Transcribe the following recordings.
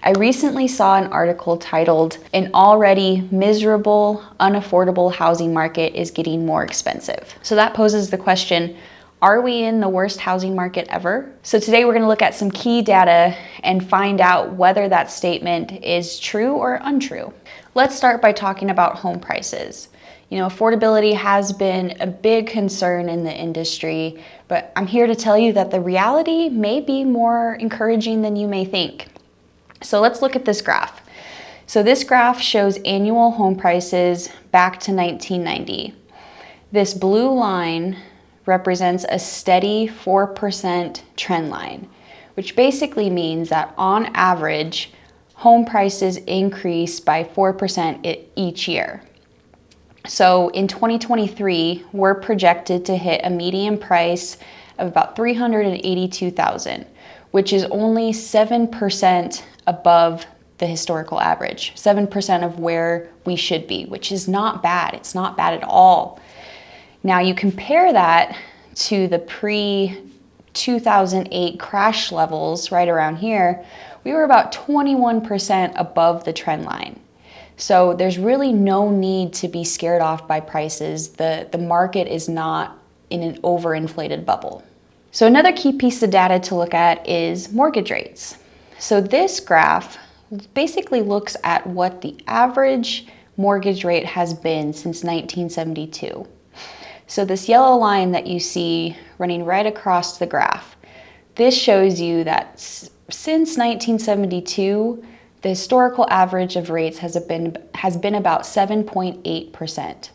I recently saw an article titled, "An already miserable, unaffordable housing market is getting more expensive." So that poses the question, are we in the worst housing market ever? So today we're going to look at some key data and find out whether that statement is true or untrue. Let's start by talking about home prices. Affordability has been a big concern in the industry, but I'm here to tell you that the reality may be more encouraging than you may think. So let's look at this graph. So this graph shows annual home prices back to 1990. This blue line represents a steady 4% trend line, which basically means that on average, home prices increase by 4% each year. So in 2023, we're projected to hit a median price of about $382,000, which is only 7% above the historical average, 7% of where we should be, which is not bad. It's not bad at all. Now you compare that to the pre-2008 crash levels right around here, we were about 21% above the trend line. So there's really no need to be scared off by prices. The market is not in an overinflated bubble. So another key piece of data to look at is mortgage rates. So this graph basically looks at what the average mortgage rate has been since 1972. So this yellow line that you see running right across the graph, this shows you that since 1972, the historical average of rates has been about 7.8%.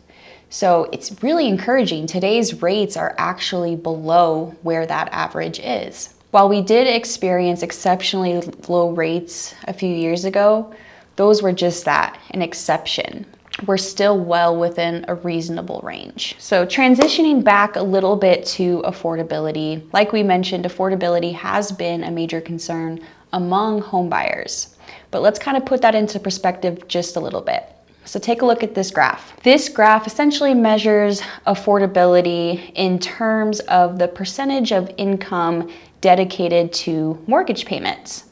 So it's really encouraging. Today's rates are actually below where that average is. While we did experience exceptionally low rates a few years ago, those were just that, an exception. We're still well within a reasonable range. So transitioning back a little bit to affordability, like we mentioned, affordability has been a major concern among home buyers. But let's kind of put that into perspective just a little bit. So take a look at this graph. This graph essentially measures affordability in terms of the percentage of income dedicated to mortgage payments.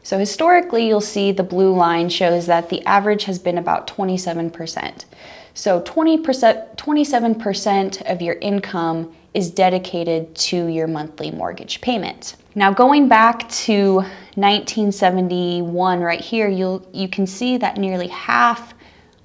So historically, you'll see the blue line shows that the average has been about 27%. So 27% of your income is dedicated to your monthly mortgage payment. Now going back to 1971 right here, you can see that nearly half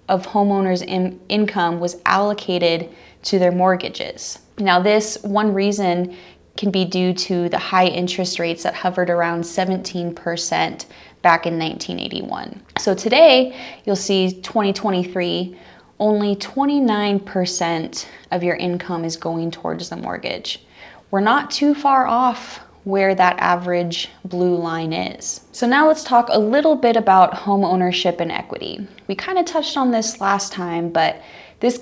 of homeowners' income was allocated to their mortgages. Now this one reason can be due to the high interest rates that hovered around 17% back in 1981. So today, you'll see 2023, only 29% of your income is going towards the mortgage. We're not too far off where that average blue line is. So now let's talk a little bit about home ownership and equity. We kind of touched on this last time, but this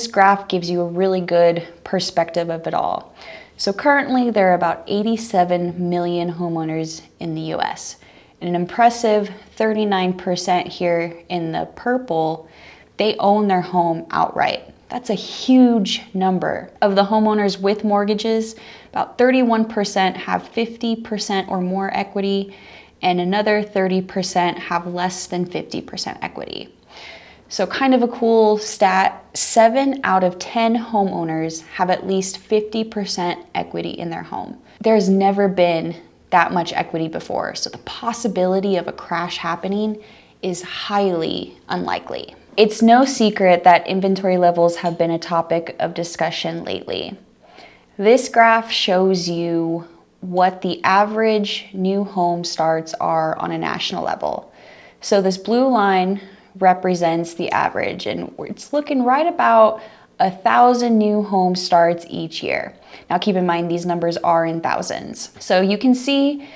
graph gives you a really good perspective of it all. So currently there are about 87 million homeowners in the US. An impressive 39% here in the purple, they own their home outright. That's a huge number. Of the homeowners with mortgages, about 31% have 50% or more equity, and another 30% have less than 50% equity. So kind of a cool stat, 7 out of 10 homeowners have at least 50% equity in their home. There's never been that much equity before, so the possibility of a crash happening is highly unlikely. It's no secret that inventory levels have been a topic of discussion lately. This graph shows you what the average new home starts are on a national level. So this blue line represents the average, and it's looking right about 1,000 new home starts each year. Now keep in mind these numbers are in thousands. So you can see,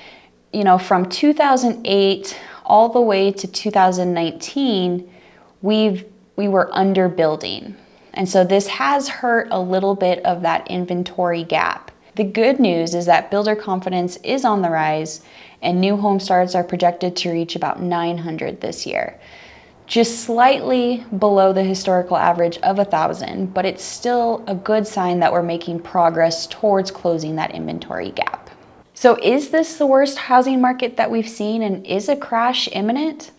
from 2008 all the way to 2019, we were underbuilding. And so this has hurt a little bit of that inventory gap. The good news is that builder confidence is on the rise, and new home starts are projected to reach about 900 this year. Just slightly below the historical average of 1,000, but it's still a good sign that we're making progress towards closing that inventory gap. So is this the worst housing market that we've seen, and is a crash imminent?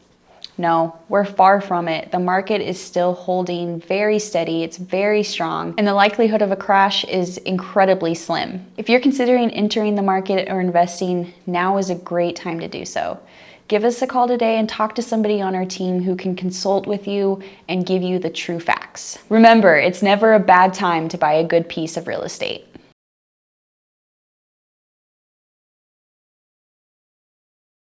No, we're far from it. The market is still holding very steady. It's very strong, and the likelihood of a crash is incredibly slim. If you're considering entering the market or investing, now is a great time to do so. Give us a call today and talk to somebody on our team who can consult with you and give you the true facts. Remember, it's never a bad time to buy a good piece of real estate.